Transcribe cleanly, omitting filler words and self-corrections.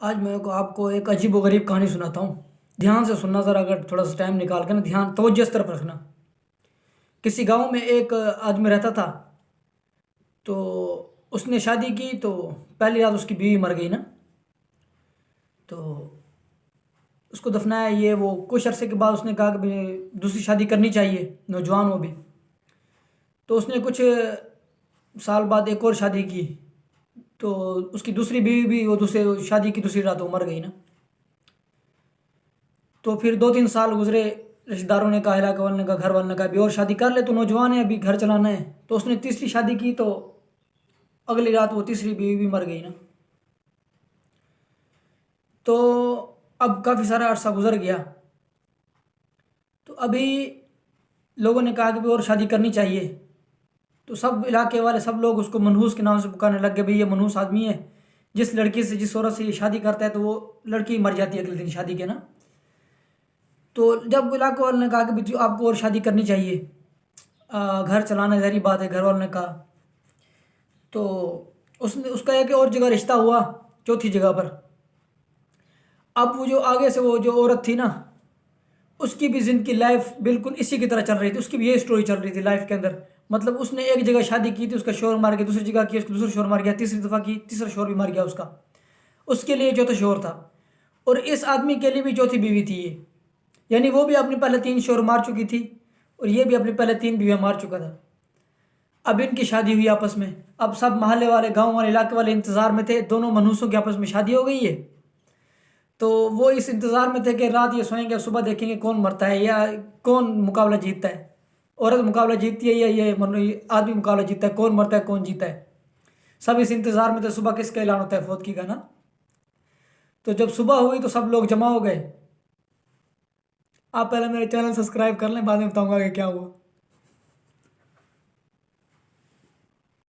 آج میں آپ کو ایک عجیب و غریب کہانی سناتا ہوں. دھیان سے سننا ذرا، اگر تھوڑا سا ٹائم نکال کے نا، دھیان توجہ اس طرف رکھنا. کسی گاؤں میں ایک آدمی رہتا تھا. تو اس نے شادی کی تو پہلی رات اس کی بیوی مر گئی نا. تو اس کو دفنایا، یہ وہ کچھ عرصے کے بعد اس نے کہا کہ بھی دوسری شادی کرنی چاہیے، نوجوان ہو بھی. تو اس نے کچھ سال بعد ایک اور شادی کی. تو اس کی دوسری بیوی بھی وہ دوسرے شادی کی دوسری رات وہ مر گئی نا. تو پھر 2-3 سال گزرے. رشتہ داروں نے کہا، علاقے والوں نے کہا، گھر والوں نے کہا بھی اور شادی کر لے، تو نوجوان ہے، ابھی گھر چلانا ہے. تو اس نے تیسری شادی کی تو اگلی رات وہ تیسری بیوی بھی مر گئی نا. تو اب کافی سارا عرصہ گزر گیا. تو ابھی لوگوں نے کہا کہ بھی اور شادی کرنی چاہیے. تو سب علاقے والے سب لوگ اس کو منحوس کے نام سے پکارنے لگ گئے، بھئی یہ منحوس آدمی ہے، جس لڑکی سے جس عورت سے یہ شادی کرتا ہے تو وہ لڑکی مر جاتی ہے اگلے دن شادی کے نا. تو جب علاقے والوں نے کہا کہ بھی آپ کو اور شادی کرنی چاہیے، گھر چلانا ظاہری بات ہے، گھر والوں نے کہا. تو اس کا ایک اور جگہ رشتہ ہوا، چوتھی جگہ پر. اب وہ جو آگے سے وہ جو عورت تھی نا، اس کی بھی زندگی لائف بالکل اسی کی طرح چل رہی تھی. اس کی بھی یہ سٹوری چل رہی تھی لائف کے اندر. مطلب اس نے ایک جگہ شادی کی تھی، اس کا شوہر مار گیا. دوسری جگہ کی، اس کا دوسرا شوہر مار گیا. تیسری دفعہ کی، تیسرا شوہر بھی مار گیا اس کا. اس کے لیے چوتھا شوہر تھا. اور اس آدمی کے لیے بھی چوتھی بیوی تھی یہ. یعنی وہ بھی اپنے پہلے 3 شوہر مار چکی تھی، اور یہ بھی اپنے پہلے 3 بیویاں مار چکا تھا. اب ان کی شادی ہوئی آپس میں. اب سب محلے والے، گاؤں والے، علاقے والے انتظار میں تھے. دونوں منحوسوں کے آپس میں شادی ہو گئی ہے. تو وہ اس انتظار میں تھے کہ رات یہ سوئیں گے، صبح دیکھیں گے کون مرتا ہے یا کون مقابلہ جیتتا ہے. عورت مقابلہ جیتتی ہے یا یہ آدمی مقابلہ جیتتا ہے، کون مرتا ہے کون جیتا ہے. سب اس انتظار میں تھے صبح کس کا اعلان ہوتا ہے، فوتگی کا نا. تو جب صبح ہوئی تو سب لوگ جمع ہو گئے. آپ پہلے میرے چینل سبسکرائب کر لیں، بعد میں بتاؤں گا کہ کیا ہوا.